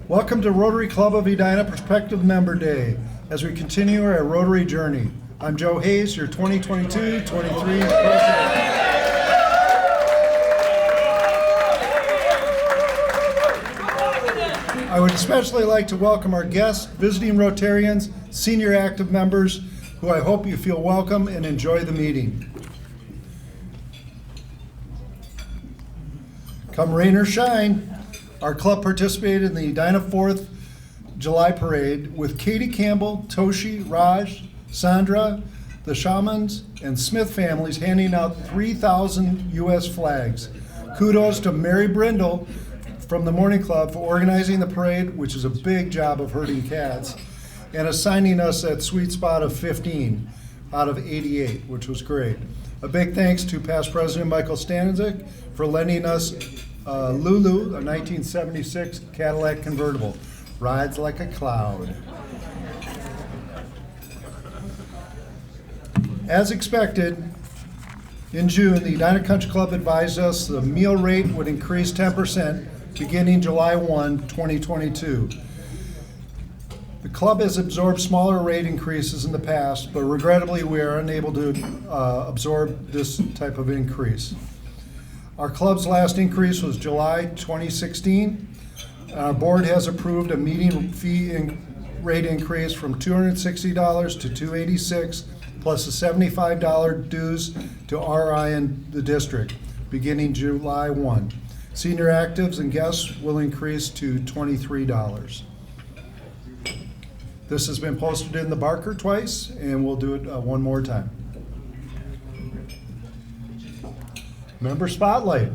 Welcome to Rotary Club of Edina Prospective Member Day as we continue our Rotary journey. I'm Joe Hayes, your 2022-23 president. I would especially like to welcome our guests, visiting Rotarians, senior active members, who I hope you feel welcome and enjoy the meeting. Come rain or shine, our club participated in the Edina 4th July Parade with Katie Campbell, Toshi, Raj, Sandra, the Shamans, and Smith families handing out 3,000 U.S. flags. Kudos to Mary Brindle from the Morning Club for organizing the parade, which is a big job of herding cats, and assigning us that sweet spot of 15 out of 88, which was great. A big thanks to past President Michael Stanzik for lending us Lulu, a 1976 Cadillac convertible. Rides like a cloud. As expected, in June, the Edina Country Club advised us the meal rate would increase 10% beginning July 1, 2022. The club has absorbed smaller rate increases in the past, but regrettably we are unable to absorb this type of increase. Our club's last increase was July 2016. Our board has approved a meeting fee rate increase from $260 to $286, plus a $75 dues to RI in the district, beginning July 1. Senior actives and guests will increase to $23. This has been posted in the Barker twice, and we'll do it one more time. Member Spotlight.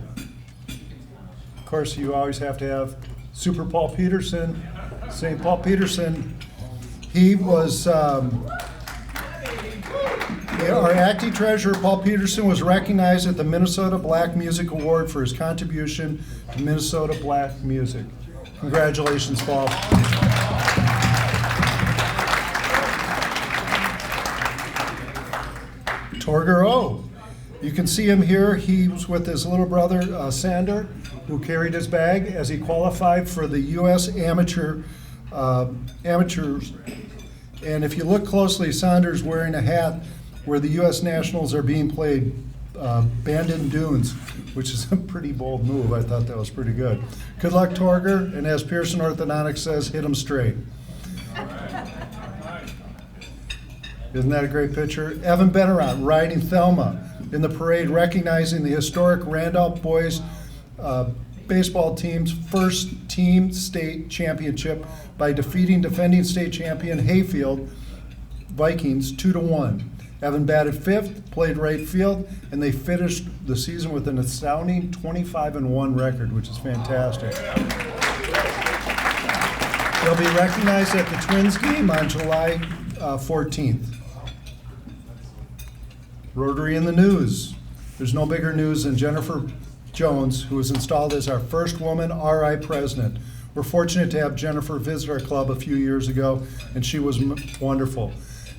Of course, you always have to have Super Paul Peterson, St. Paul Peterson. He was, our acting treasurer, Paul Peterson, was recognized at the Minnesota Black Music Award for his contribution to Minnesota Black music. Congratulations, Paul. Torger O. You can see him here. He was with his little brother, Sander, who carried his bag as he qualified for the U.S. amateurs. And if you look closely, Sander's wearing a hat where the U.S. Nationals are being played, Bandon Dunes, which is a pretty bold move. I thought that was pretty good. Good luck, Torger, and as Pearson Orthodontics says, hit him straight. Isn't that a great picture? Evan Benarat riding Thelma in the parade, recognizing the historic Randolph boys baseball team's first team state championship by defeating defending state champion Hayfield Vikings 2-1. Evan batted fifth, played right field, and they finished the season with an astounding 25-1 record, which is fantastic. They'll be recognized at the Twins game on July 14th. Rotary in the news. There's no bigger news than Jennifer Jones, who was installed as our first woman RI president. We're fortunate to have Jennifer visit our club a few years ago, and she was wonderful.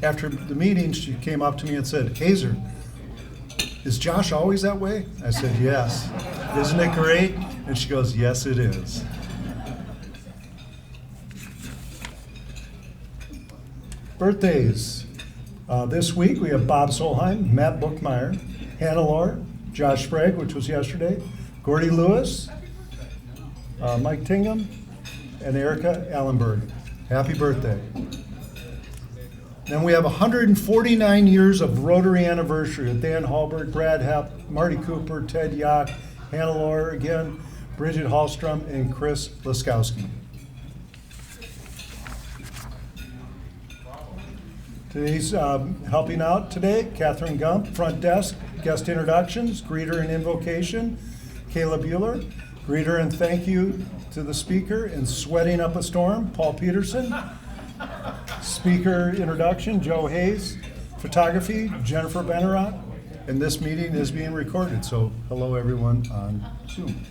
After the meeting, she came up to me and said, "Hazer, is Josh always that way?" I said, "Yes." "Isn't it great?" And she goes, "Yes, it is." Birthdays. This week we have Bob Solheim, Matt Bookmeyer, Hannah Lohr, Josh Sprague, which was yesterday, Gordy Lewis, Mike Tingham, and Erica Allenberg. Happy birthday. Then we have 149 years of Rotary anniversary with Dan Hallberg, Brad Hepp, Marty Cooper, Ted Yacht, Hannah Lohr again, Bridget Hallstrom, and Chris Laskowski. Today's helping out today, Catherine Gump, front desk, guest introductions, greeter and invocation, Kayla Bueller, greeter and thank you to the speaker, and sweating up a storm, Paul Peterson, speaker introduction, Joe Hayes, photography, Jennifer Benarat, and this meeting is being recorded, so hello everyone on Zoom.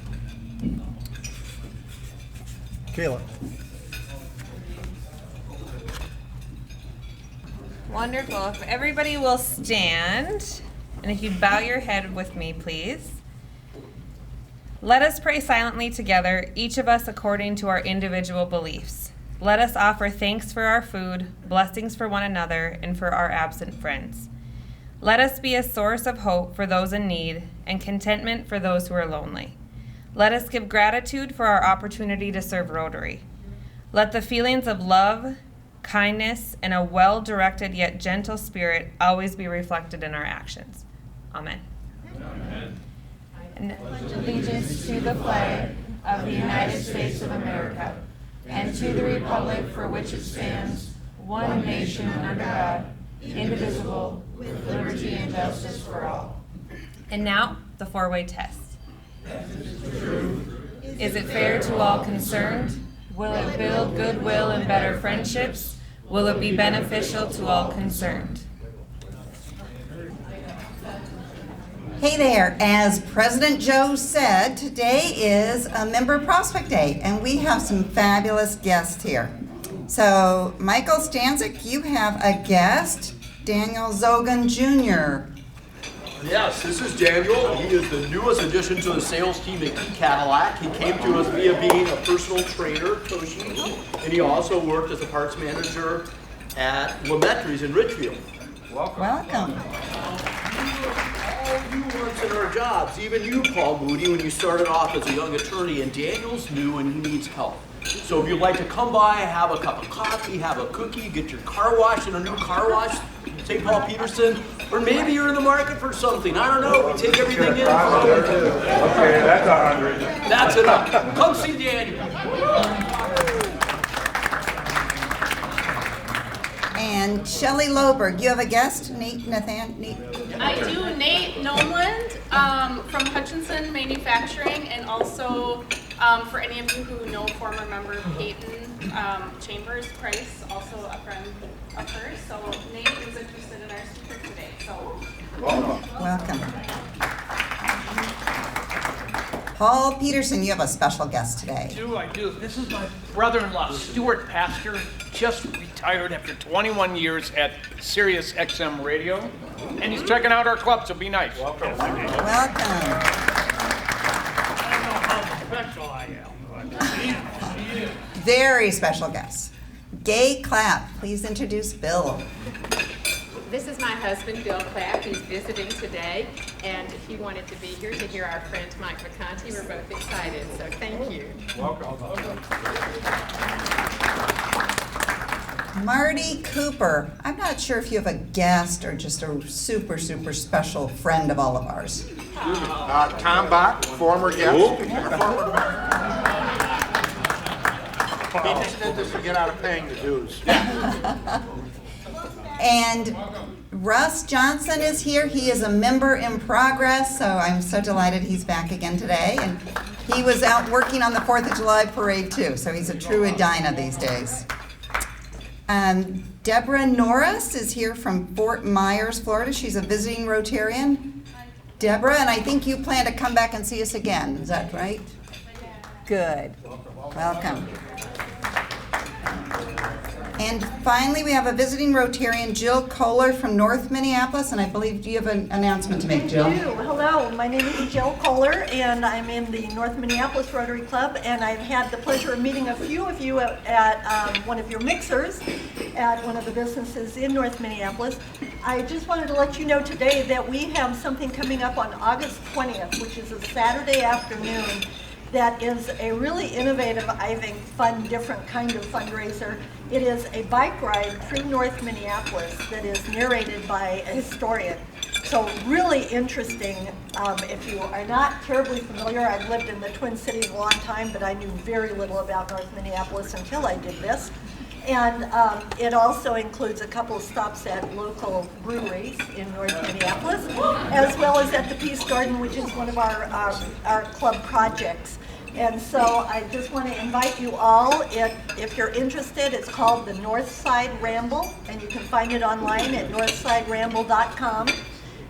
Kayla. Wonderful. If everybody will stand, and if you bow your head with me, please. Let us pray silently together, each of us according to our individual beliefs. Let us offer thanks for our food, blessings for one another, and for our absent friends. Let us be a source of hope for those in need and contentment for those who are lonely. Let us give gratitude for our opportunity to serve Rotary. Let the feelings of love, kindness, and a well-directed yet gentle spirit always be reflected in our actions. Amen. Amen. And allegiance to the flag of the United States of America and to the republic for which it stands, one nation under God, indivisible, with liberty and justice for all. And now, the four-way test. Is it fair to all concerned? Will it build goodwill and better friendships? Will it be beneficial to all concerned? Hey there, as President Joe said, today is a Member Prospect Day, and we have some fabulous guests here. So, Michael Stanzik, you have a guest, Daniel Zogan Jr. Yes, this is Daniel. He is the newest addition to the sales team at Cadillac. He came to us via being a personal trainer, coaching, and he also worked as a parts manager at Lametries in Richfield. Welcome. All nuance in our jobs, even you, Paul Moody, when you started off as a young attorney, and Daniel's new and he needs help. So if you'd like to come by, have a cup of coffee, have a cookie, get your car washed in a new car wash, St. Paul Peterson, or maybe you're in the market for something. I don't know. We take everything in. Okay, that's 100. That's enough. Come see Daniel. And Shelley Loberg, you have a guest, Nathan? I do, Nate Noland from Hutchinson Manufacturing, and also for any of you who know former member Peyton Chambers Price, also a friend of hers. So Nate is interested in our speaker today. So Welcome. Paul Peterson, you have a special guest today. I do. This is my brother-in-law, Stuart Pastor, just retired after 21 years at Sirius XM Radio, and he's checking out our club, so be nice. Welcome. I don't know how special I am, but Very special guest. Gay Clapp, please introduce Bill. This is my husband, Bill Clapp. He's visiting today, and he wanted to be here to hear our friend Mike Vacanti. We're both excited, so thank you. Welcome. Marty Cooper, I'm not sure if you have a guest or just a super, super special friend of all of ours. Tom Bach, former guest. He just did this to get out of paying the dues. And Russ Johnson is here. He is a member in progress, so I'm so delighted he's back again today. And he was out working on the 4th of July parade too, so he's a true Edina these days. Deborah Norris is here from Fort Myers, Florida. She's a visiting Rotarian. Deborah, and I think you plan to come back and see us again. Is that right? Good. Welcome. And finally, we have a visiting Rotarian, Jill Kohler from North Minneapolis, and I believe you have an announcement to make, Jill. I do. Hello, my name is Jill Kohler, and I'm in the North Minneapolis Rotary Club, and I've had the pleasure of meeting a few of you at one of your mixers at one of the businesses in North Minneapolis. I just wanted to let you know today that we have something coming up on August 20th, which is a Saturday afternoon, that is a really innovative, I think, fun, different kind of fundraiser. It is a bike ride through North Minneapolis that is narrated by a historian. So really interesting. If you are not terribly familiar, I've lived in the Twin Cities a long time, but I knew very little about North Minneapolis until I did this. And it also includes a couple of stops at local breweries in North Minneapolis, as well as at the Peace Garden, which is one of our club projects. And so I just want to invite you all, if you're interested, it's called the Northside Ramble, and you can find it online at northsideramble.com.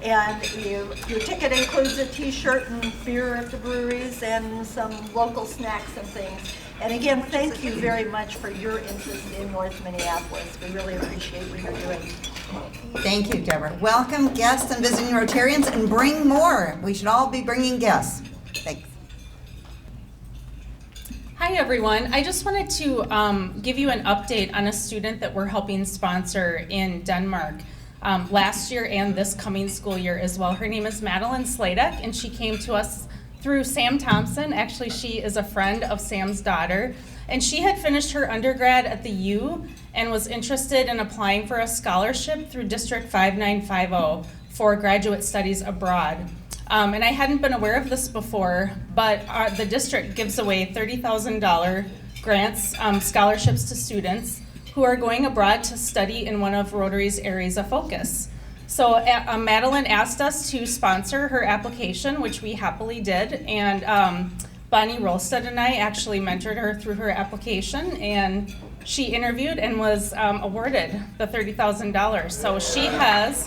And your ticket includes a t-shirt and beer at the breweries and some local snacks and things. And again, thank you very much for your interest in North Minneapolis. We really appreciate what you're doing. Thank you, Deborah. Welcome guests and visiting Rotarians, and bring more. We should all be bringing guests. Thanks. Hi, everyone. I just wanted to give you an update on a student that we're helping sponsor in Denmark last year and this coming school year as well. Her name is Madeline Sladek, and she came to us through Sam Thompson. Actually, she is a friend of Sam's daughter, and she had finished her undergrad at the U and was interested in applying for a scholarship through District 5950 for graduate studies abroad. And I hadn't been aware of this before, but the district gives away $30,000 grants, scholarships to students who are going abroad to study in one of Rotary's areas of focus. So Madeline asked us to sponsor her application, which we happily did, and Bonnie Rolstad and I actually mentored her through her application, and she interviewed and was awarded the $30,000. So she has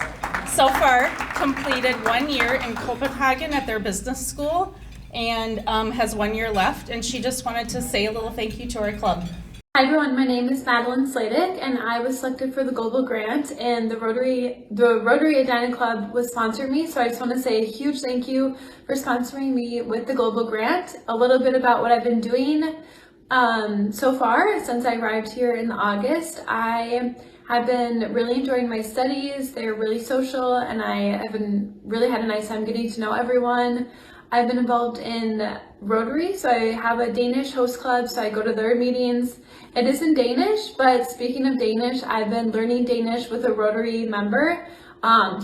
so far completed 1 year in Copenhagen at their business school and has 1 year left, and she just wanted to say a little thank you to our club. Hi everyone, my name is Madeline Sladek and I was selected for the Global Grant, and the Rotary Edina Club was sponsoring me, so I just want to say a huge thank you for sponsoring me with the Global Grant. A little bit about what I've been doing so far since I arrived here in August. I have been really enjoying my studies. They're really social and I have really had a nice time getting to know everyone. I've been involved in Rotary, so I have a Danish host club, so I go to their meetings. It is in Danish, but speaking of Danish, I've been learning Danish with a Rotary member.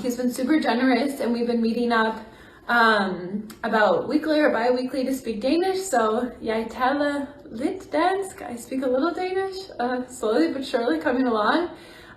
He's been super generous and we've been meeting up about weekly or bi-weekly to speak Danish. So jeg taler lidt dansk. I speak a little Danish, slowly but surely coming along.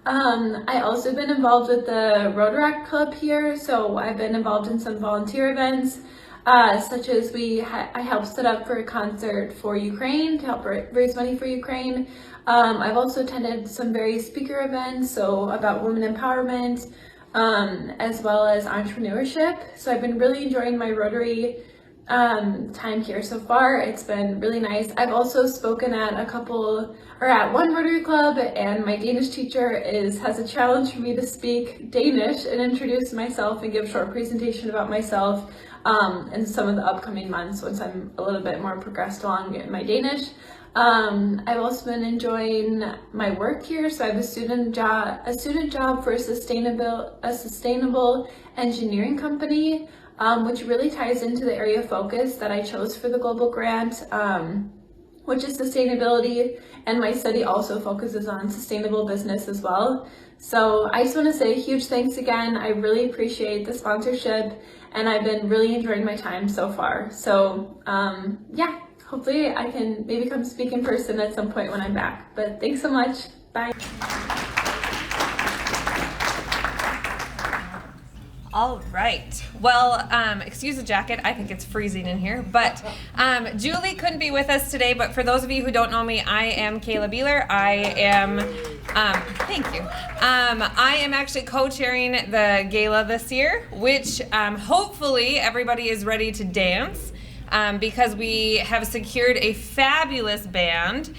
I also been involved with the Rotary Club here, so I've been involved in some volunteer events. Such as I helped set up for a concert for Ukraine to help raise money for Ukraine. I've also attended some various speaker events, so about women empowerment, as well as entrepreneurship. So I've been really enjoying my Rotary time here so far. It's been really nice. I've also spoken at one Rotary club, and my Danish teacher has a challenge for me to speak Danish and introduce myself and give a short presentation about myself in some of the upcoming months once I'm a little bit more progressed along in my Danish. I've also been enjoying my work here, so I have a student job for a sustainable engineering company, which really ties into the area of focus that I chose for the Global Grant, which is sustainability, and my study also focuses on sustainable business as well. So I just want to say a huge thanks again. I really appreciate the sponsorship, and I've been really enjoying my time so far. So yeah, hopefully I can maybe come speak in person at some point when I'm back. But thanks so much. Bye. All right. Well, excuse the jacket. I think it's freezing in here. But Julie couldn't be with us today. But for those of you who don't know me, I am Kayla Beeler. I am, thank you. I am actually co-chairing the gala this year, which hopefully everybody is ready to dance because we have secured a fabulous band,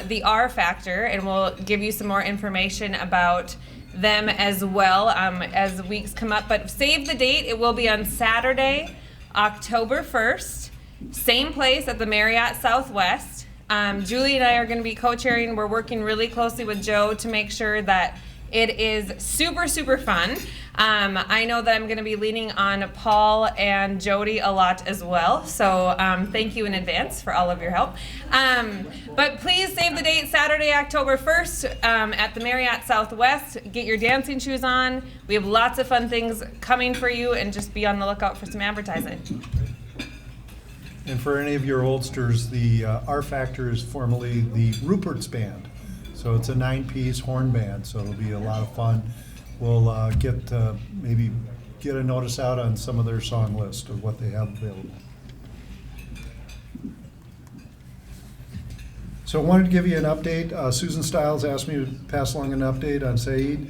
the R Factor, and we'll give you some more information about them as well as weeks come up. But save the date. It will be on Saturday, October 1st, same place at the Marriott Southwest. Julie and I are going to be co-chairing. We're working really closely with Joe to make sure that it is super, super fun. I know that I'm going to be leaning on Paul and Jody a lot as well. So thank you in advance for all of your help. But please save the date, Saturday, October 1st at the Marriott Southwest. Get your dancing shoes on. We have lots of fun things coming for you, and just be on the lookout for some advertising. And for any of your oldsters, the R Factor is formerly the Rupert's Band. So it's a 9-piece horn band, so it'll be a lot of fun. We'll maybe get a notice out on some of their song list of what they have available. So I wanted to give you an update. Susan Stiles asked me to pass along an update on Saeed.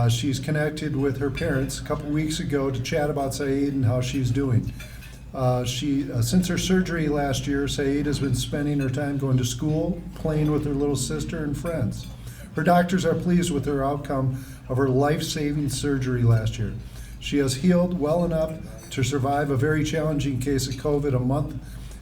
She's connected with her parents a couple weeks ago to chat about Saeed and how she's doing. Since her surgery last year, Saeed has been spending her time going to school, playing with her little sister and friends. Her doctors are pleased with her outcome of her life-saving surgery last year. She has healed well enough to survive a very challenging case of COVID a month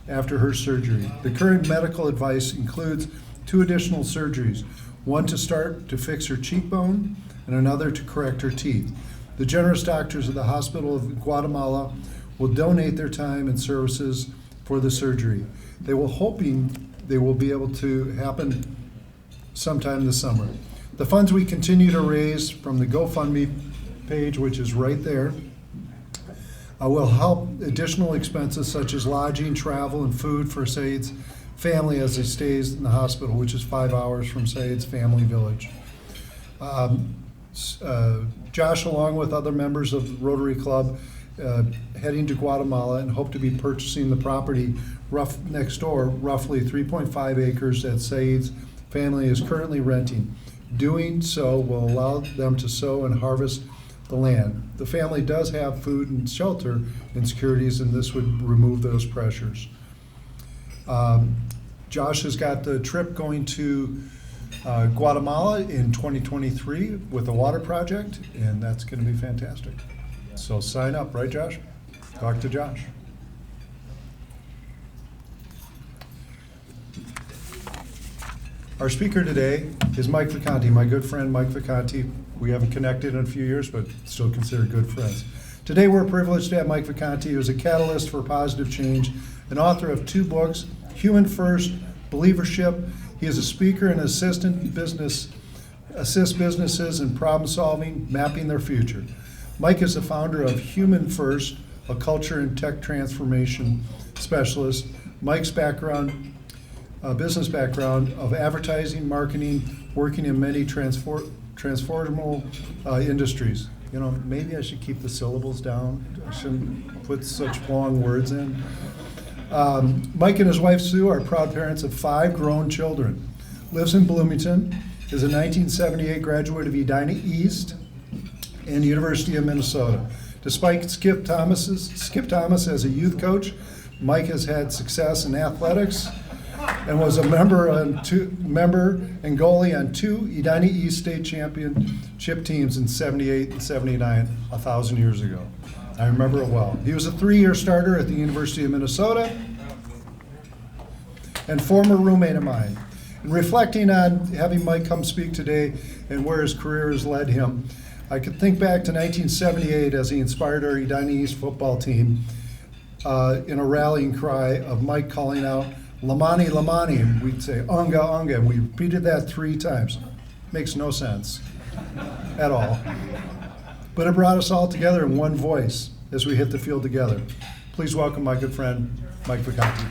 after her surgery. The current medical advice includes 2 additional surgeries, one to start to fix her cheekbone and another to correct her teeth. The generous doctors of the Hospital of Guatemala will donate their time and services for the surgery. They will hoping they will be able to happen sometime this summer. The funds we continue to raise from the GoFundMe page, which is right there, will help additional expenses such as lodging, travel, and food for Said's family as he stays in the hospital, which is 5 hours from Said's family village. Josh, along with other members of the Rotary Club, heading to Guatemala and hope to be purchasing the property next door, roughly 3.5 acres that Said's family is currently renting. Doing so will allow them to sow and harvest the land. The family does have food and shelter insecurities, and this would remove those pressures. Josh has got the trip going to Guatemala in 2023 with the water project, and that's going to be fantastic. So sign up, right, Josh? Talk to Josh. Our speaker today is Mike Vacanti, my good friend Mike Vacanti. We haven't connected in a few years, but still consider good friends. Today we're privileged to have Mike Vacanti, who is a catalyst for positive change, an author of 2 books, Human First, Believership. He is a speaker and assists businesses in problem solving, mapping their future. Mike is the founder of Human First, a culture and tech transformation specialist. Mike's business background of advertising, marketing, working in many transformable industries. You know, maybe I should keep the syllables down. I shouldn't put such long words in. Mike and his wife Sue are proud parents of 5 grown children. Lives in Bloomington, is a 1978 graduate of Edina East and University of Minnesota. Despite Skip Thomas as a youth coach, Mike has had success in athletics and was a member and goalie on 2 Edina East state championship teams in 78 and 79, 1,000 years ago. I remember it well. He was a 3-year starter at the University of Minnesota and former roommate of mine. In reflecting on having Mike come speak today and where his career has led him, I could think back to 1978 as he inspired our Edina East football team in a rallying cry of Mike calling out, "Lamani, Lamani," and we'd say, "Unga, Unga," and we repeated that 3 times. Makes no sense at all. But it brought us all together in one voice as we hit the field together. Please welcome my good friend, Mike Vacanti.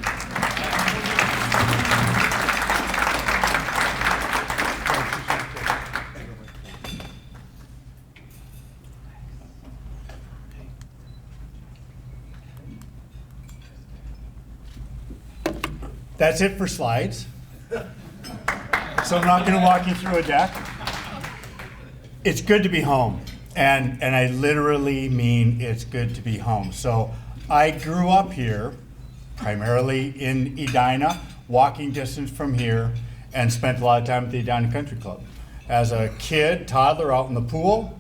That's it for slides. So I'm not going to walk you through a deck. It's good to be home. And I literally mean it's good to be home. So I grew up here, primarily in Edina, walking distance from here, and spent a lot of time at the Edina Country Club. As a kid, toddler, out in the pool,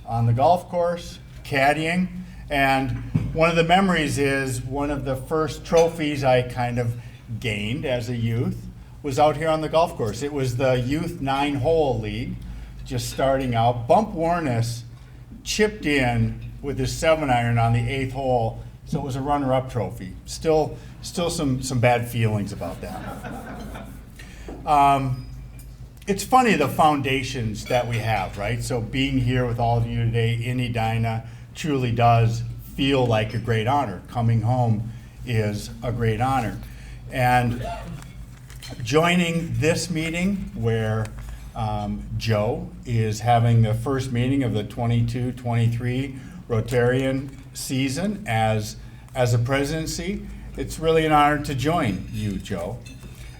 on the golf course, caddying. And one of the memories is one of the first trophies I kind of gained as a youth was out here on the golf course. It was the Youth 9-hole league, just starting out. Bump Warness chipped in with his 7-iron on the 8th hole, so it was a runner-up trophy. Still some bad feelings about that. It's funny the foundations that we have, right? So being here with all of you today in Edina truly does feel like a great honor. Coming home is a great honor. And joining this meeting where Joe is having the first meeting of the 22-23 Rotarian season as a presidency, it's really an honor to join you, Joe.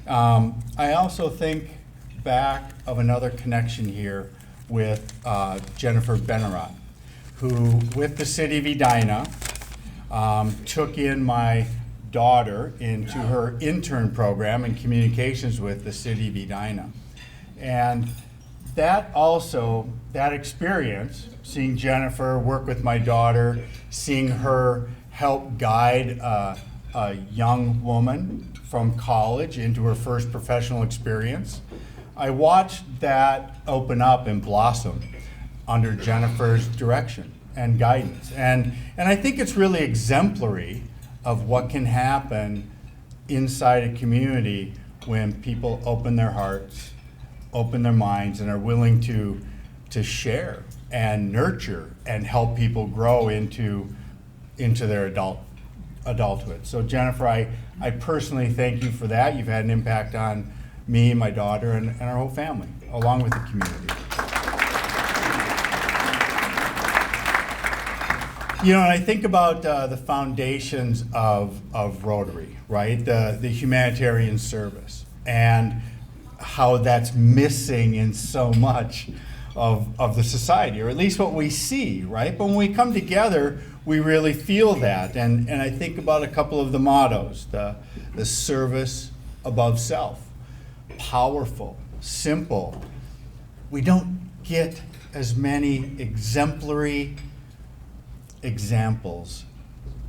I also think back of another connection here with Jennifer Benarat, who with the city of Edina took in my daughter into her intern program in communications with the city of Edina. And that experience, seeing Jennifer work with my daughter, seeing her help guide a a young woman from college into her first professional experience. I watched that open up and blossom under Jennifer's direction and guidance. And I think it's really exemplary of what can happen inside a community when people open their hearts, open their minds, and are willing to share and nurture and help people grow into their adulthood. So Jennifer, I personally thank you for that. You've had an impact on me, my daughter, and our whole family, along with the community. You know, and I think about the foundations of Rotary, right? The humanitarian service, and how that's missing in so much of the society, or at least what we see, right? But when we come together, we really feel that. And I think about a couple of the mottos: the service above self, powerful, simple. We don't get as many exemplary examples,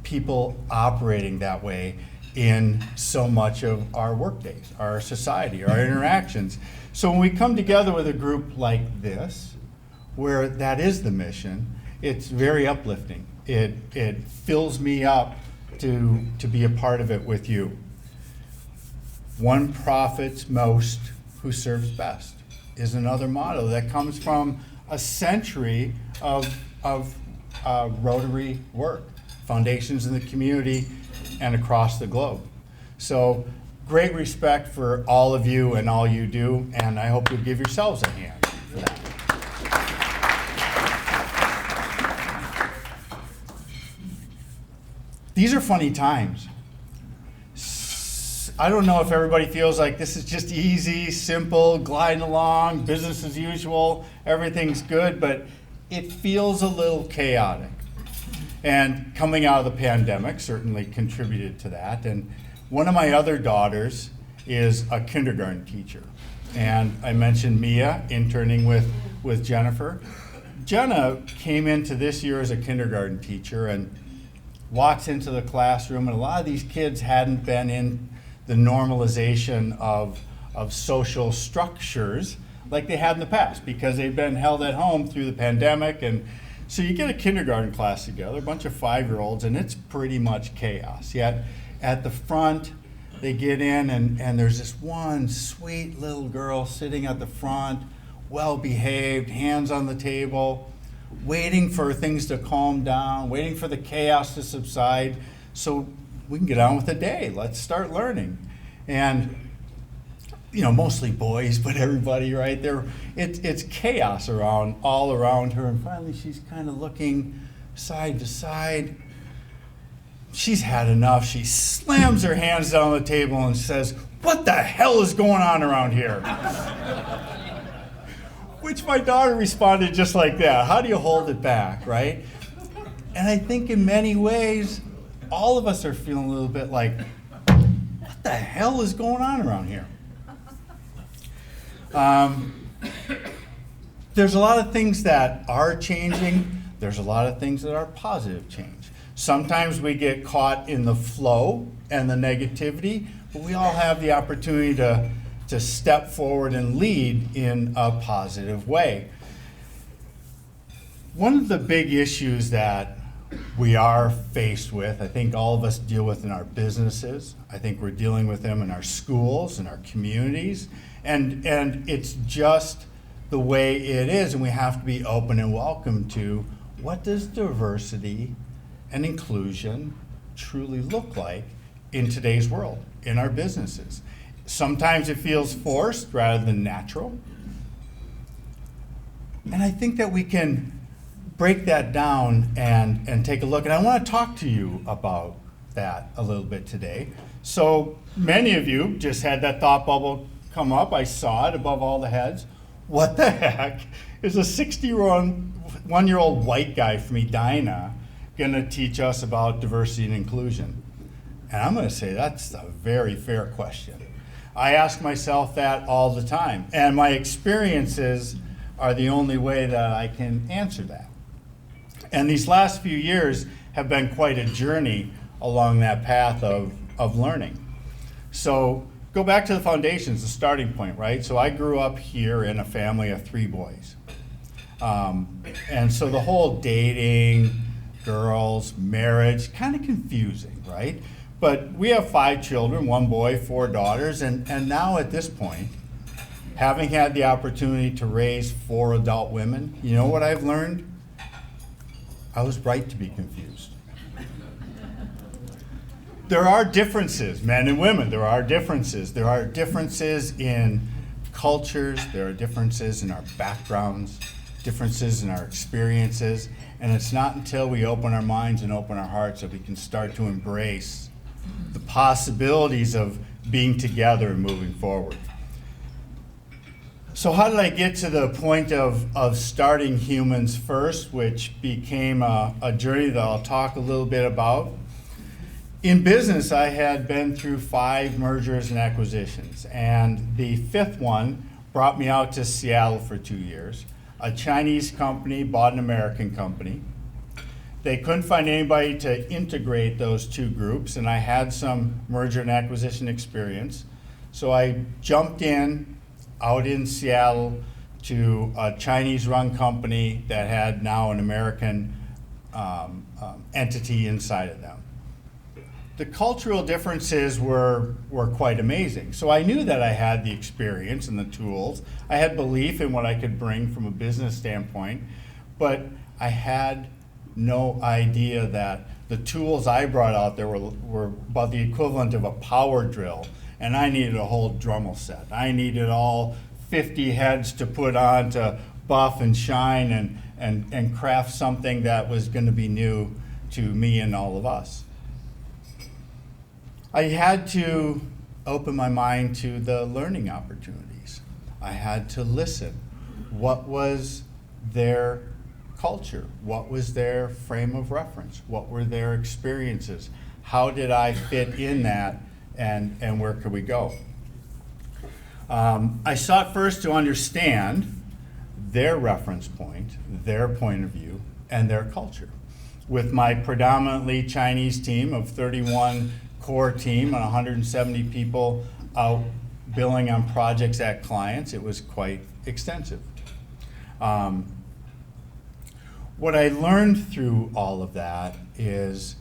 people operating that way in so much of our workdays, our society, our interactions. So when we come together with a group like this, where that is the mission, it's very uplifting. It fills me up to be a part of it with you. One profits most who serves best is another motto that comes from a century of Rotary work, foundations in the community and across the globe. So great respect for all of you and all you do, and I hope you'll give yourselves a hand for that. These are funny times. I don't know if everybody feels like this is just easy, simple, gliding along, business as usual, everything's good, but it feels a little chaotic. And coming out of the pandemic certainly contributed to that. And one of my other daughters is a kindergarten teacher. And I mentioned Mia interning with Jennifer. Jenna came into this year as a kindergarten teacher and walks into the classroom, and a lot of these kids hadn't been in the normalization of social structures like they had in the past, because they've been held at home through the pandemic. And so you get a kindergarten class together, a bunch of 5-year-olds, and it's pretty much chaos. Yet at the front, they get in, and there's this one sweet little girl sitting at the front, well-behaved, hands on the table, waiting for things to calm down, waiting for the chaos to subside so we can get on with the day. Let's start learning. And you know, mostly boys, but everybody right there, it's chaos all around her. And finally she's kind of looking side to side. She's had enough. She slams her hands down on the table and says, "What the hell is going on around here?" Which my daughter responded just like that. How do you hold it back, right? And I think in many ways, all of us are feeling a little bit like, what the hell is going on around here? There's a lot of things that are changing. There's a lot of things that are positive change. Sometimes we get caught in the flow and the negativity, but we all have the opportunity to step forward and lead in a positive way. One of the big issues that we are faced with, I think all of us deal with in our businesses, I think we're dealing with them in our schools, in our communities, and it's just the way it is, and we have to be open and welcome to what does diversity and inclusion truly look like in today's world, in our businesses. Sometimes it feels forced rather than natural. And I think that we can break that down and take a look. And I want to talk to you about that a little bit today. So many of you just had that thought bubble come up. I saw it above all the heads. What the heck is a 61-year-old white guy from Edina going to teach us about diversity and inclusion? And I'm going to say that's a very fair question. I ask myself that all the time, and my experiences are the only way that I can answer that. And these last few years have been quite a journey along that path of learning. So go back to the foundations, the starting point, right? So I grew up here in a family of 3 boys. And so the whole dating, girls, marriage, kind of confusing, right? But we have 5 children, 1 boy, 4 daughters, and now at this point, having had the opportunity to raise 4 adult women, you know what I've learned? I was right to be confused. There are differences, men and women, there are differences. There are differences in cultures, there are differences in our backgrounds, differences in our experiences, and it's not until we open our minds and open our hearts that we can start to embrace the possibilities of being together and moving forward. So how did I get to the point of starting Humans First, which became a journey that I'll talk a little bit about? In business, I had been through 5 mergers and acquisitions, and the 5th one brought me out to Seattle for 2 years. A Chinese company bought an American company. They couldn't find anybody to integrate those 2 groups, and I had some merger and acquisition experience. So I jumped in out in Seattle to a Chinese-run company that had now an American entity inside of them. The cultural differences were quite amazing. So I knew that I had the experience and the tools. I had belief in what I could bring from a business standpoint, but I had no idea that the tools I brought out there were about the equivalent of a power drill, and I needed a whole Dremel set. I needed all 50 heads to put on to buff and shine and craft something that was going to be new to me and all of us. I had to open my mind to the learning opportunities. I had to listen. What was their culture? What was their frame of reference? What were their experiences? How did I fit in that, and where could we go? I sought first to understand their reference point, their point of view, and their culture. With my predominantly Chinese team of 31 core team and 170 people out billing on projects at clients, it was quite extensive. What I learned through all of that is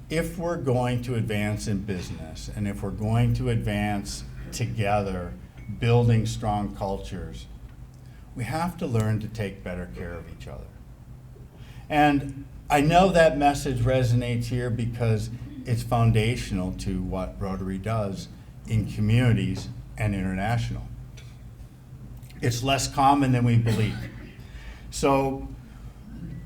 if we're going to advance in business and if we're going to advance together building strong cultures, we have to learn to take better care of each other. And I know that message resonates here because it's foundational to what Rotary does in communities and international. It's less common than we believe. So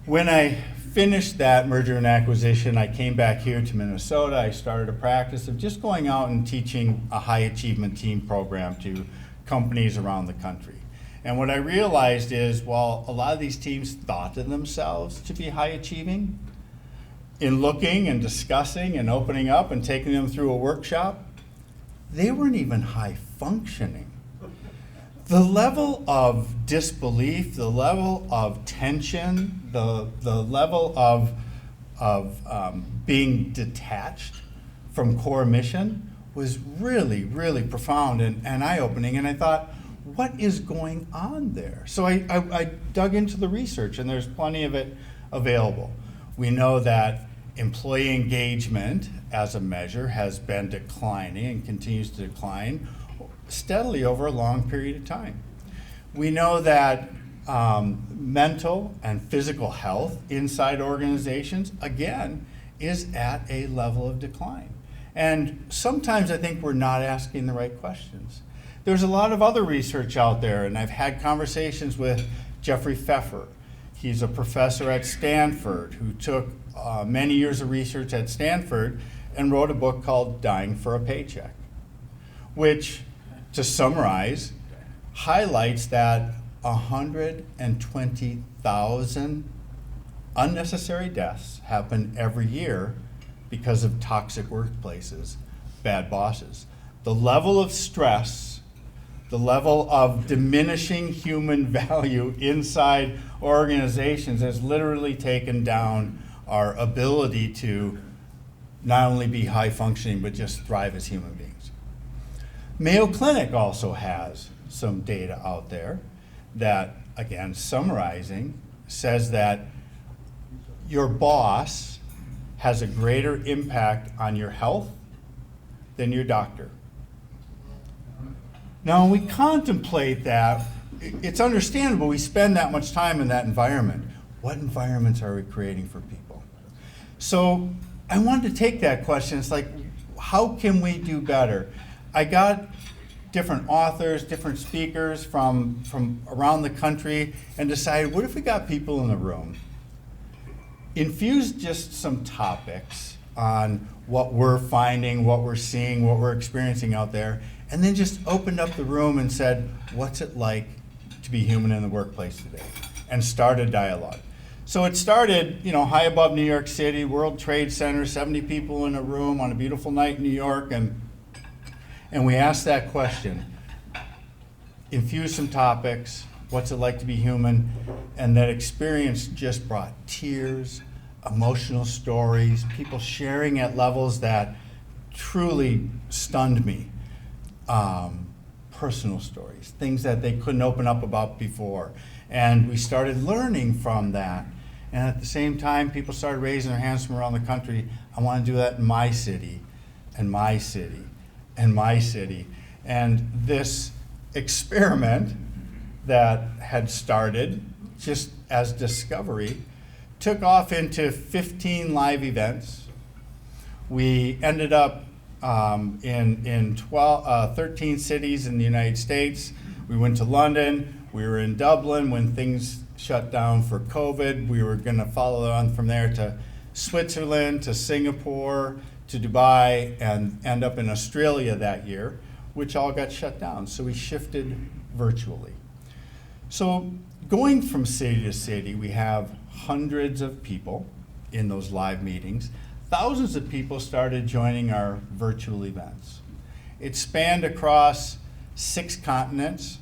when I finished that merger and acquisition, I came back here to Minnesota. I started a practice of just going out and teaching a high achievement team program to companies around the country. And what I realized is, while a lot of these teams thought of themselves to be high achieving, in looking and discussing and opening up and taking them through a workshop, they weren't even high functioning. The level of disbelief, the level of tension, the level of being detached from core mission was really, really profound and eye-opening. And I thought, what is going on there? So I dug into the research, and there's plenty of it available. We know that employee engagement as a measure has been declining and continues to decline steadily over a long period of time. We know that mental and physical health inside organizations, again, is at a level of decline. And sometimes I think we're not asking the right questions. There's a lot of other research out there, and I've had conversations with Jeffrey Pfeffer. He's a professor at Stanford who took many years of research at Stanford and wrote a book called Dying for a Paycheck, which, to summarize, highlights that 120,000 unnecessary deaths happen every year because of toxic workplaces, bad bosses. The level of stress, the level of diminishing human value inside organizations has literally taken down our ability to not only be high functioning, but just thrive as human beings. Mayo Clinic also has some data out there that, again, summarizing, says that your boss has a greater impact on your health than your doctor. Now, when we contemplate that, it's understandable we spend that much time in that environment. What environments are we creating for people? So I wanted to take that question. It's like, how can we do better? I got different authors, different speakers from around the country, and decided, what if we got people in the room? Infuse just some topics on what we're finding, what we're seeing, what we're experiencing out there, and then just opened up the room and said, what's it like to be human in the workplace today? And start a dialogue. So it started, high above New York City, World Trade Center, 70 people in a room on a beautiful night in New York, and we asked that question. Infuse some topics, what's it like to be human? And that experience just brought tears, emotional stories, people sharing at levels that truly stunned me. Personal stories, things that they couldn't open up about before. And we started learning from that. And at the same time, people started raising their hands from around the country. I want to do that in my city, and my city, and my city. And this experiment that had started just as discovery took off into 15 live events. We ended up in 13 cities in the United States. We went to London. We were in Dublin when things shut down for COVID. We were going to follow on from there to Switzerland, to Singapore, to Dubai, and end up in Australia that year, which all got shut down. So we shifted virtually. So going from city to city, we have hundreds of people in those live meetings. Thousands of people started joining our virtual events. It spanned across 6 continents,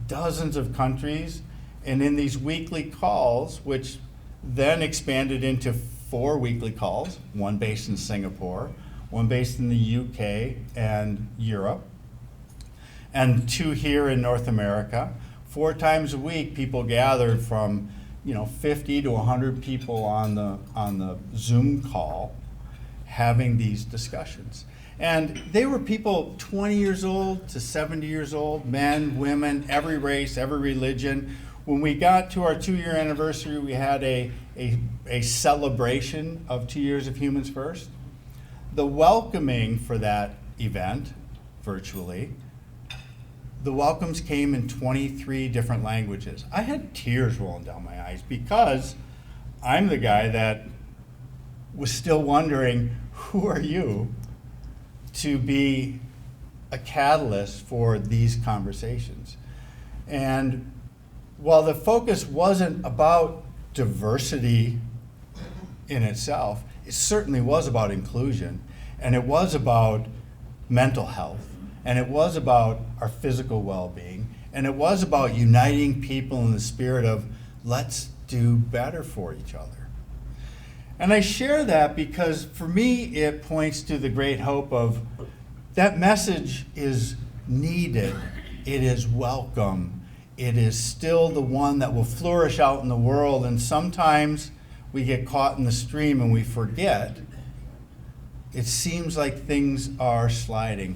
dozens of countries, and in these weekly calls, which then expanded into 4 weekly calls, one based in Singapore, one based in the UK and Europe, and 2 here in North America. 4 times a week, people gathered from 50 to 100 people on the Zoom call having these discussions. And they were people 20 years old to 70 years old, men, women, every race, every religion. When we got to our 2-year anniversary, we had a celebration of 2 years of Humans First. The welcoming for that event, virtually, the welcomes came in 23 different languages. I had tears rolling down my eyes because I'm the guy that was still wondering, who are you to be a catalyst for these conversations? And while the focus wasn't about diversity in itself, it certainly was about inclusion, and it was about mental health, and it was about our physical well-being, and it was about uniting people in the spirit of let's do better for each other. And I share that because for me it points to the great hope of that message is needed, it is welcome, it is still the one that will flourish out in the world, and sometimes we get caught in the stream and we forget. It seems like things are sliding.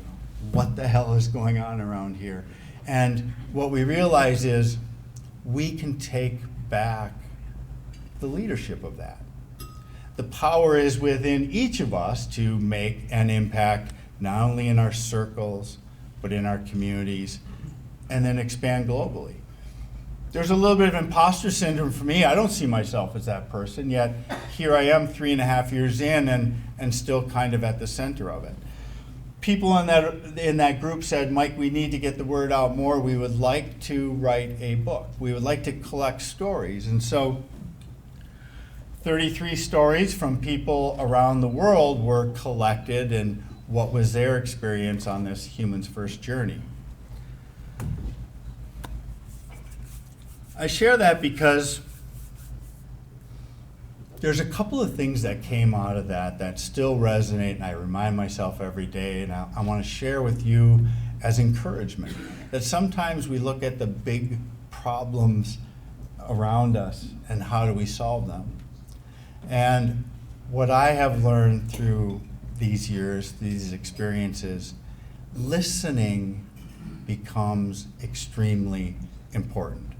What the hell is going on around here? And what we realize is we can take back the leadership of that. The power is within each of us to make an impact, not only in our circles, but in our communities, and then expand globally. There's a little bit of imposter syndrome for me. I don't see myself as that person, yet here I am 3.5 years in and still kind of at the center of it. People in that group said, Mike, we need to get the word out more. We would like to write a book. We would like to collect stories. And so 33 stories from people around the world were collected, and what was their experience on this Humans First journey. I share that because there's a couple of things that came out of that still resonate, and I remind myself every day, and I want to share with you as encouragement, that sometimes we look at the big problems around us and how do we solve them. And what I have learned through these years, these experiences, listening becomes extremely important.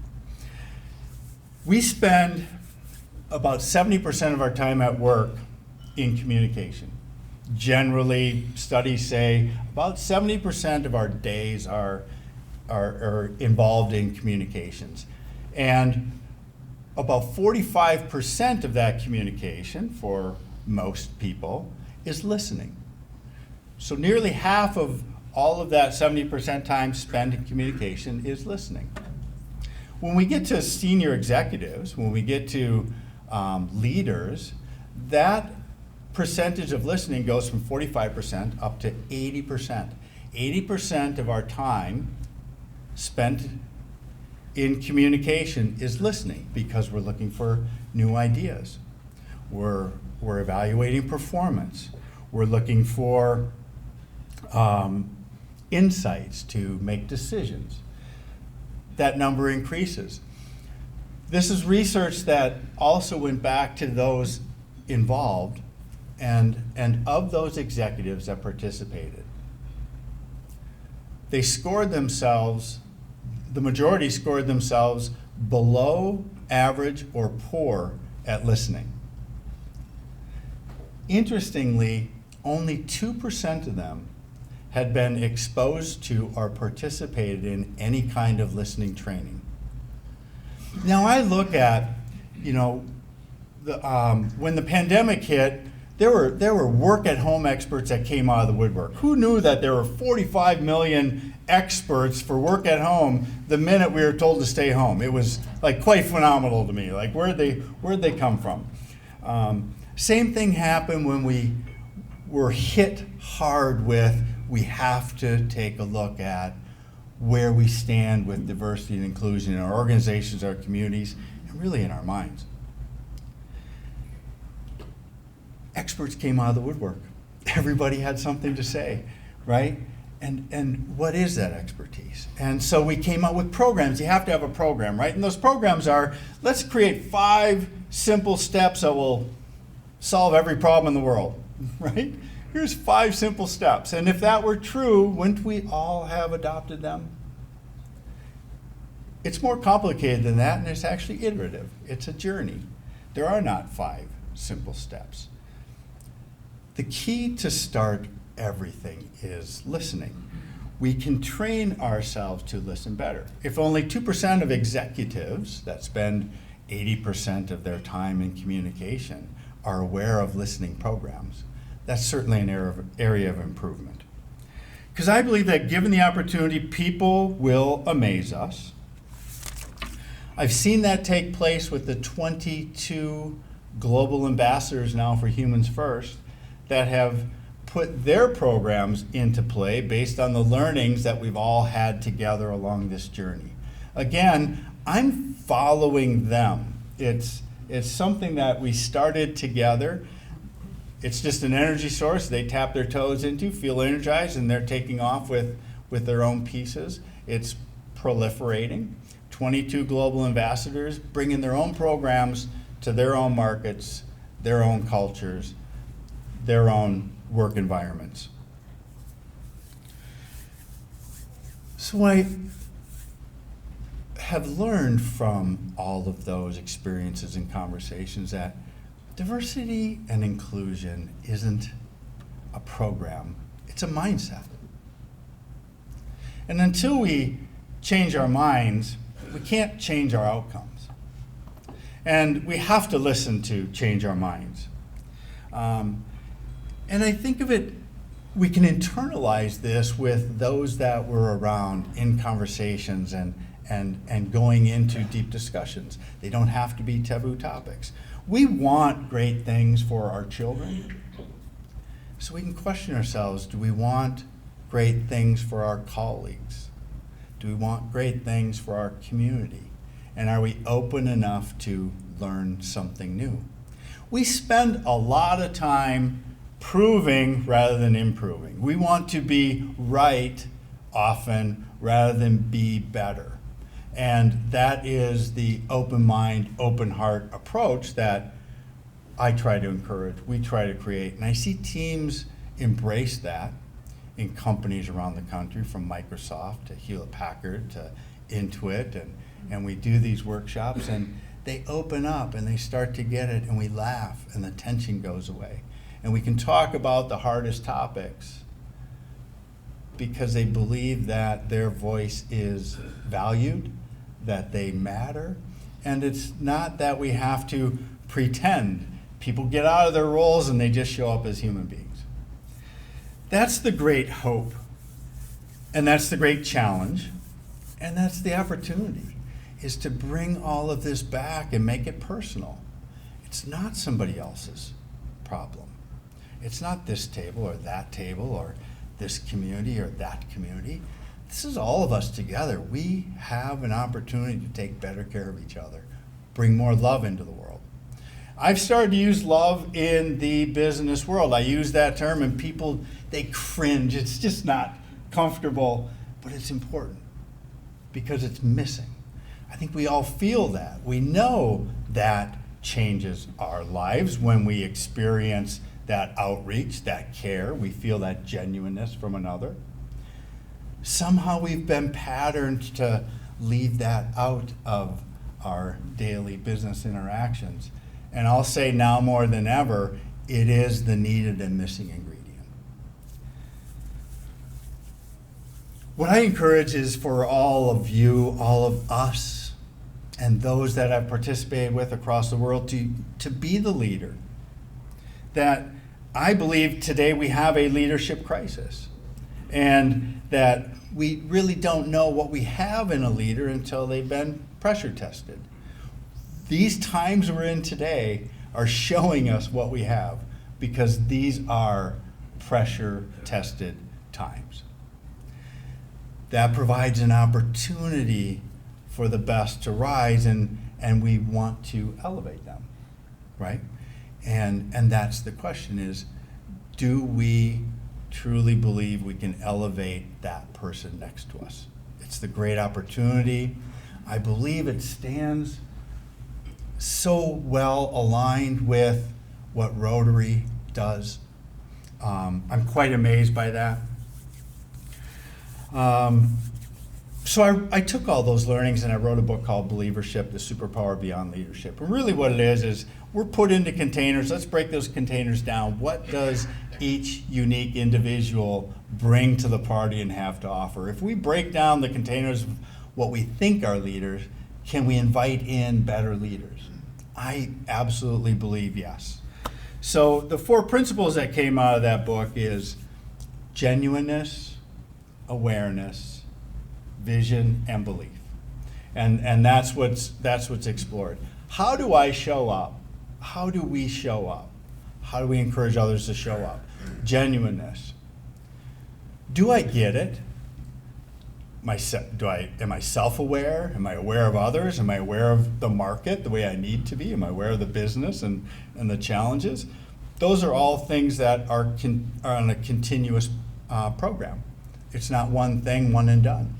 We spend about 70% of our time at work in communication. Generally, studies say about 70% of our days are involved in communications. And about 45% of that communication, for most people, is listening. So nearly half of all of that 70% time spent in communication is listening. When we get to senior executives, when we get to leaders, that percentage of listening goes from 45% up to 80%. 80% of our time spent in communication is listening because we're looking for new ideas. We're evaluating performance. We're looking for insights to make decisions. That number increases. This is research that also went back to those involved and of those executives that participated. They scored themselves, the majority scored themselves below average or poor at listening. Interestingly, only 2% of them had been exposed to or participated in any kind of listening training. Now I look at, when the pandemic hit, there were work-at-home experts that came out of the woodwork. Who knew that there were 45 million experts for work at home the minute we were told to stay home? It was like quite phenomenal to me. Like where'd they come from? Same thing happened when we were hit hard with, we have to take a look at where we stand with diversity and inclusion in our organizations, our communities, and really in our minds. Experts came out of the woodwork. Everybody had something to say, right? And what is that expertise? And so we came up with programs. You have to have a program, right? And those programs are, let's create 5 simple steps that will solve every problem in the world, right? Here's 5 simple steps. And if that were true, wouldn't we all have adopted them? It's more complicated than that, and it's actually iterative. It's a journey. There are not 5 simple steps. The key to start everything is listening. We can train ourselves to listen better. If only 2% of executives that spend 80% of their time in communication are aware of listening programs, that's certainly an area of improvement. Because I believe that given the opportunity, people will amaze us. I've seen that take place with the 22 global ambassadors now for Humans First that have put their programs into play based on the learnings that we've all had together along this journey. Again, I'm following them. It's something that we started together. It's just an energy source they tap their toes into, feel energized, and they're taking off with their own pieces. It's proliferating. 22 global ambassadors bringing their own programs to their own markets, their own cultures, their own work environments. So I have learned from all of those experiences and conversations that diversity and inclusion isn't a program, it's a mindset. And until we change our minds, we can't change our outcomes. And we have to listen to change our minds. And I think of it, we can internalize this with those that we're around in conversations and going into deep discussions. They don't have to be taboo topics. We want great things for our children. So we can question ourselves, do we want great things for our colleagues? Do we want great things for our community? And are we open enough to learn something new? We spend a lot of time proving rather than improving. We want to be right often rather than be better. And that is the open mind, open heart approach that I try to encourage, we try to create. And I see teams embrace that in companies around the country, from Microsoft to Hewlett Packard to Intuit, and we do these workshops and they open up and they start to get it, and we laugh and the tension goes away. And we can talk about the hardest topics because they believe that their voice is valued, that they matter, and it's not that we have to pretend. People get out of their roles and they just show up as human beings. That's the great hope, and that's the great challenge, and that's the opportunity, is to bring all of this back and make it personal. It's not somebody else's problem. It's not this table or that table or this community or that community. This is all of us together. We have an opportunity to take better care of each other, bring more love into the world. I've started to use love in the business world. I use that term and people, they cringe. It's just not comfortable, but it's important because it's missing. I think we all feel that. We know that changes our lives when we experience that outreach, that care. We feel that genuineness from another. Somehow we've been patterned to leave that out of our daily business interactions. And I'll say now more than ever, it is the needed and missing ingredient. What I encourage is for all of you, all of us, and those that I've participated with across the world to be the leader. That I believe today we have a leadership crisis, and that we really don't know what we have in a leader until they've been pressure tested. These times we're in today are showing us what we have, because these are pressure tested times. That provides an opportunity for the best to rise, and we want to elevate them, right? And that's the question is, do we truly believe we can elevate that person next to us? It's the great opportunity. I believe it stands so well aligned with what Rotary does. I'm quite amazed by that. So I took all those learnings and I wrote a book called Believership, The Superpower Beyond Leadership. And really what it is we're put into containers. Let's break those containers down. What does each unique individual bring to the party and have to offer? If we break down the containers of what we think are leaders, can we invite in better leaders? I absolutely believe yes. So the 4 principles that came out of that book is genuineness, awareness, vision, and belief. And that's what's explored. How do I show up? How do we show up? How do we encourage others to show up? Genuineness. Do I get it? Am I self-aware? Am I aware of others? Am I aware of the market the way I need to be? Am I aware of the business and the challenges? Those are all things that are on a continuous program. It's not one thing, one and done.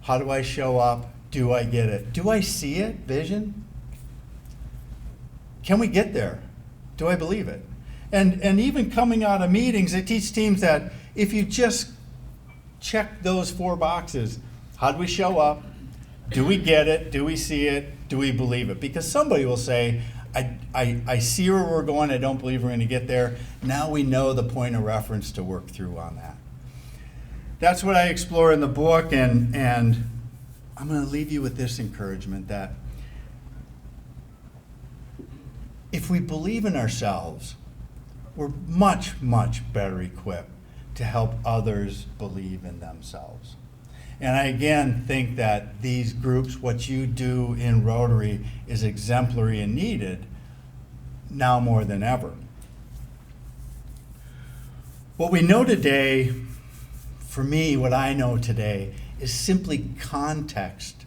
How do I show up? Do I get it? Do I see it? Vision? Can we get there? Do I believe it? And even coming out of meetings, they teach teams that if you just check those 4 boxes, how do we show up? Do we get it? Do we see it? Do we believe it? Because somebody will say, I see where we're going, I don't believe we're going to get there. Now we know the point of reference to work through on that. That's what I explore in the book, and I'm going to leave you with this encouragement that if we believe in ourselves, we're much, much better equipped to help others believe in themselves. And I again think that these groups, what you do in Rotary, is exemplary and needed now more than ever. What we know today, for me, what I know today, is simply context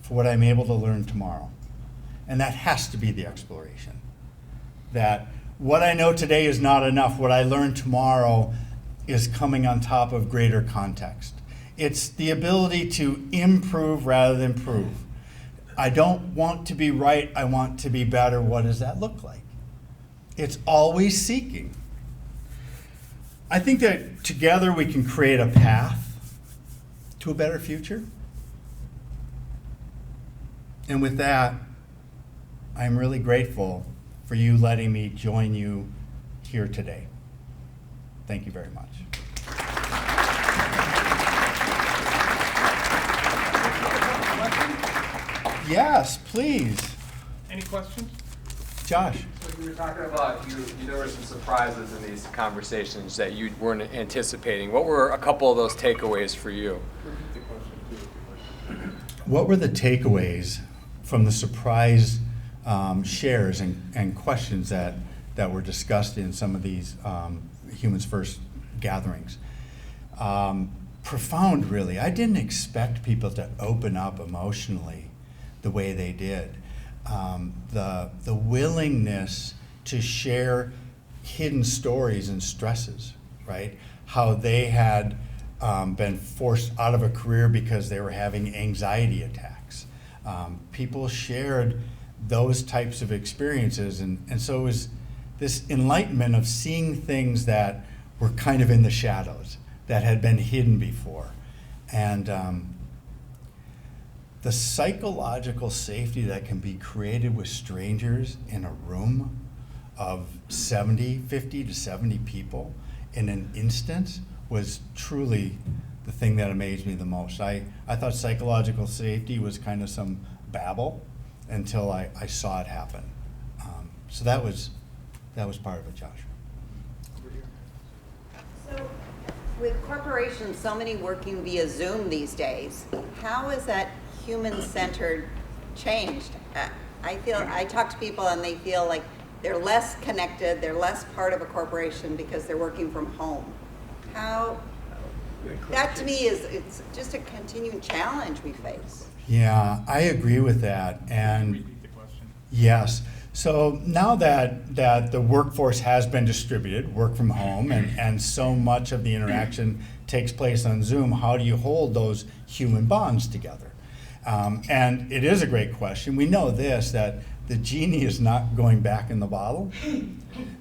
for what I'm able to learn tomorrow. And that has to be the exploration. That what I know today is not enough. What I learn tomorrow is coming on top of greater context. It's the ability to improve rather than prove. I don't want to be right, I want to be better. What does that look like? It's always seeking. I think that together we can create a path to a better future. And with that, I'm really grateful for you letting me join you here today. Thank you very much. Yes, please. Any questions? Josh. So you were talking about there were some surprises in these conversations that you weren't anticipating. What were a couple of those takeaways for you? What were the takeaways from the surprise shares and questions that were discussed in some of these Humans First gatherings? Profound, really. I didn't expect people to open up emotionally the way they did. The willingness to share hidden stories and stresses, right? How they had been forced out of a career because they were having anxiety attacks. People shared those types of experiences, and so it was this enlightenment of seeing things that were kind of in the shadows, that had been hidden before. And the psychological safety that can be created with strangers in a room of 50 to 70 people in an instant was truly the thing that amazed me the most. I thought psychological safety was kind of some babble until I saw it happen. So that was part of it, Josh. So, with corporations, so many working via Zoom these days, how is that human-centered changed? I talk to people and they feel like they're less connected, they're less part of a corporation because they're working from home. That to me it's just a continuing challenge we face. Yeah, I agree with that. And Repeat the question. yes. So now that the workforce has been distributed, work from home, and so much of the interaction takes place on Zoom, how do you hold those human bonds together? And it is a great question. We know this, that the genie is not going back in the bottle,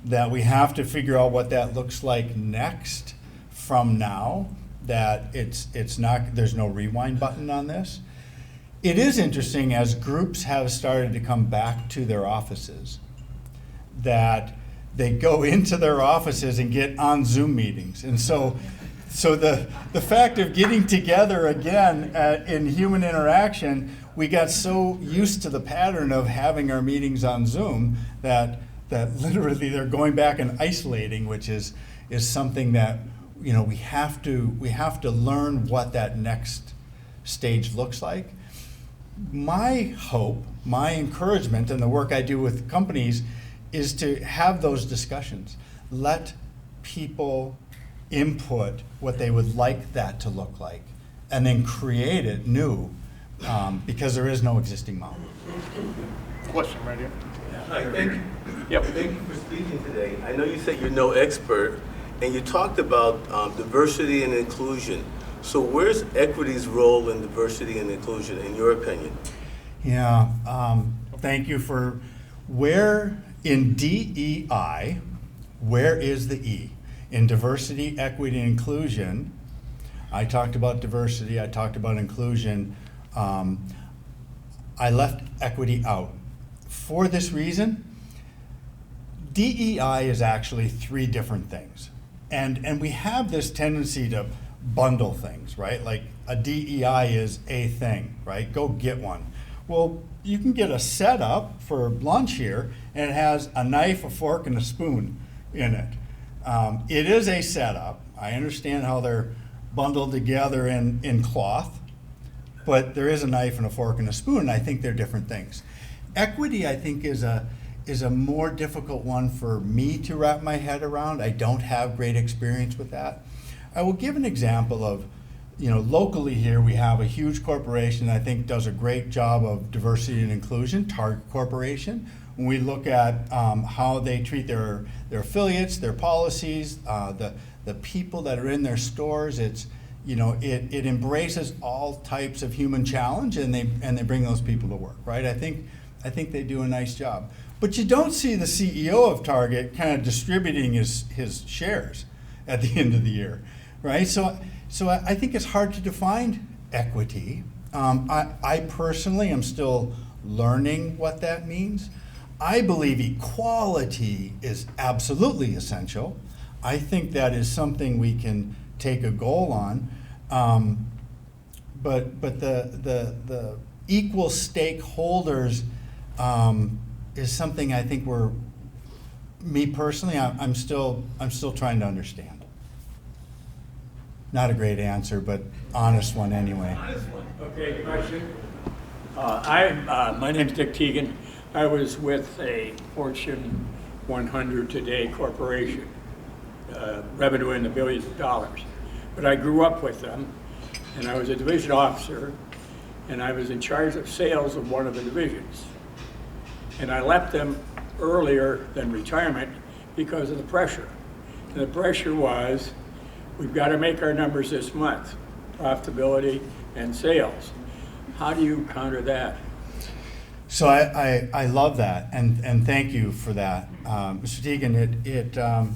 that we have to figure out what that looks like next from now, that it's not, there's no rewind button on this. It is interesting, as groups have started to come back to their offices, that they go into their offices and get on Zoom meetings. And so the fact of getting together again in human interaction, we got so used to the pattern of having our meetings on Zoom that literally they're going back and isolating, which is something that we have to learn what that next stage looks like. My hope, my encouragement, and the work I do with companies is to have those discussions. Let people input what they would like that to look like, and then create it new, because there is no existing model. Question right here. Hi, thank you. Yep. Thank you for speaking today. I know you said you're no expert, and you talked about diversity and inclusion. So where's equity's role in diversity and inclusion, in your opinion? Yeah, thank you for where in DEI, where is the E? In diversity, equity, and inclusion, I talked about diversity, I talked about inclusion. I left equity out. For this reason, DEI is actually 3 different things. And we have this tendency to bundle things, right? Like a DEI is a thing, right? Go get one. Well, you can get a setup for lunch here, and it has a knife, a fork, and a spoon in it. It is a setup. I understand how they're bundled together in cloth, but there is a knife and a fork and a spoon, and I think they're different things. Equity, I think, is a more difficult one for me to wrap my head around. I don't have great experience with that. I will give an example of locally here, we have a huge corporation that I think does a great job of diversity and inclusion, Target Corporation. When we look at how they treat their affiliates, their policies, the people that are in their stores, it embraces all types of human challenge, and they bring those people to work, right? I think they do a nice job. But you don't see the CEO of Target kind of distributing his shares at the end of the year, right? So I think it's hard to define equity. I personally am still learning what that means. I believe equality is absolutely essential. I think that is something we can take a goal on. But the equal stakeholders is something I think me personally, I'm still trying to understand. Not a great answer, but honest one anyway. Okay, question. My name's Dick Teagan. I was with a Fortune 100 Today corporation, revenue in the billions of dollars. But I grew up with them, and I was a division officer, and I was in charge of sales of one of the divisions. And I left them earlier than retirement because of the pressure. And the pressure was, we've got to make our numbers this month, profitability and sales. How do you counter that? So I love that, and thank you for that. Mr. Teagan,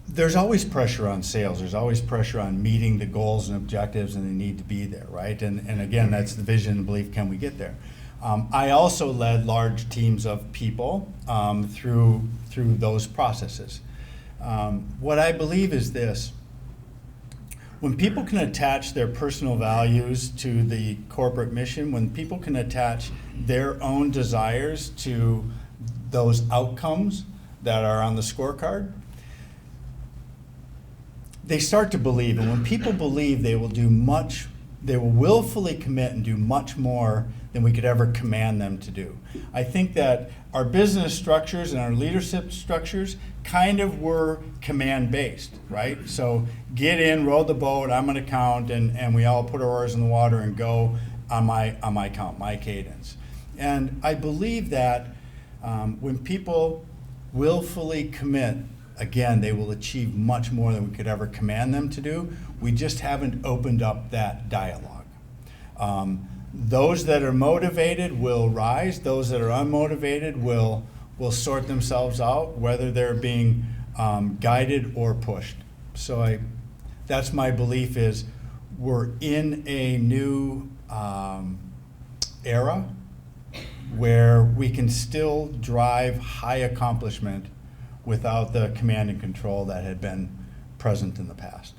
there's always pressure on sales. There's always pressure on meeting the goals and objectives, and they need to be there, right? And again, that's the vision and belief, can we get there? I also led large teams of people through those processes. What I believe is this: when people can attach their personal values to the corporate mission, when people can attach their own desires to those outcomes that are on the scorecard, they start to believe. And when people believe, they will willfully commit and do much more than we could ever command them to do. I think that our business structures and our leadership structures kind of were command-based, right? So get in, row the boat, I'm gonna count, and we all put our oars in the water and go on my count, my cadence. And I believe that when people willfully commit, again, they will achieve much more than we could ever command them to do. We just haven't opened up that dialogue. Those that are motivated will rise. Those that are unmotivated will sort themselves out, whether they're being guided or pushed. So that's my belief, is we're in a new era where we can still drive high accomplishment without the command and control that had been present in the past.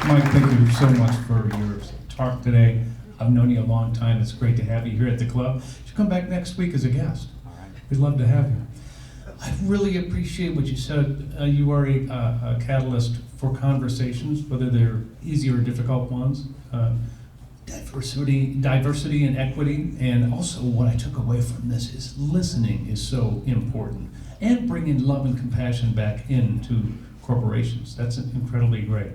Mike, thank you so much for your talk today. I've known you a long time. It's great to have you here at the club. You should come back next week as a guest. All right. We'd love to have you. I really appreciate what you said. You are a catalyst for conversations, whether they're easy or difficult ones. Diversity and equity, and also what I took away from this is listening is so important, and bringing love and compassion back into corporations. That's incredibly great.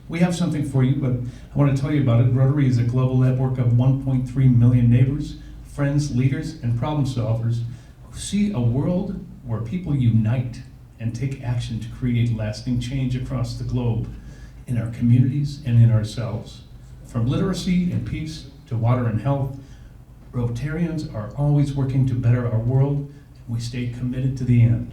We have something for you, but I want to tell you about it. Rotary is a global network of 1.3 million neighbors, friends, leaders, and problem solvers who see a world where people unite and take action to create lasting change across the globe, in our communities and in ourselves. From literacy and peace to water and health, Rotarians are always working to better our world, and we stay committed to the end.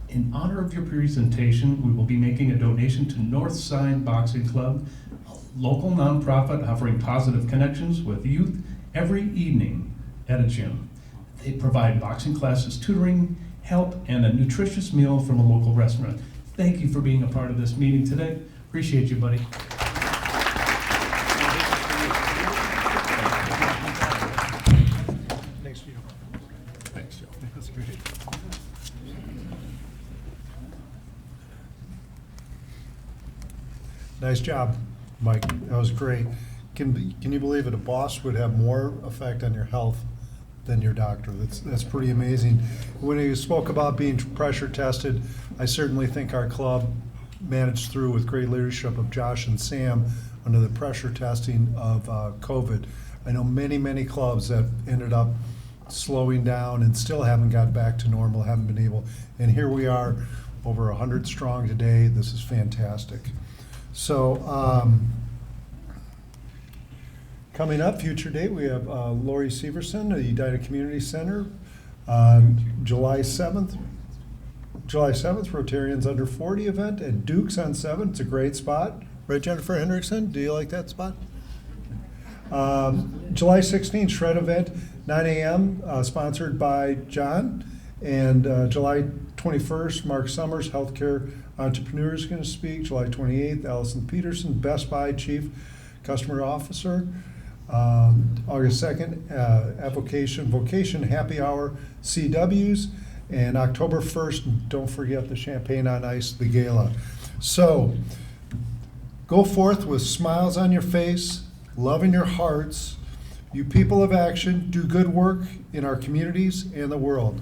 In honor of your presentation, we will be making a donation to Northside Boxing Club, a local nonprofit offering positive connections with youth every evening at a gym. They provide boxing classes, tutoring, help, and a nutritious meal from a local restaurant. Thank you for being a part of this meeting today. Appreciate you, buddy. Thanks, Joe. Thanks, Joe. That's great. Nice job, Mike. That was great. Can you believe it? A boss would have more effect on your health than your doctor. That's pretty amazing. When you spoke about being pressure tested, I certainly think our club managed through with great leadership of Josh and Sam under the pressure testing of COVID. I know many clubs that ended up slowing down and still haven't got back to normal, haven't been able. And here we are, over 100 strong today. This is fantastic. So coming up, future date, we have Lori Severson at the Edina Community Center on July 7th. July 7th, Rotarians Under 40 event at Duke's on 7th. It's a great spot. Right, Jennifer Hendrickson? Do you like that spot? July 16th, Shred event, 9 a.m., sponsored by John. And July 21st, Mark Summers, healthcare entrepreneur, is going to speak. July 28th, Allison Peterson, Best Buy Chief Customer Officer. August 2nd, Vocation Happy Hour CWs. And October 1st, don't forget the Champagne on Ice, the gala. So go forth with smiles on your face, love in your hearts. You people of action, do good work in our communities and the world.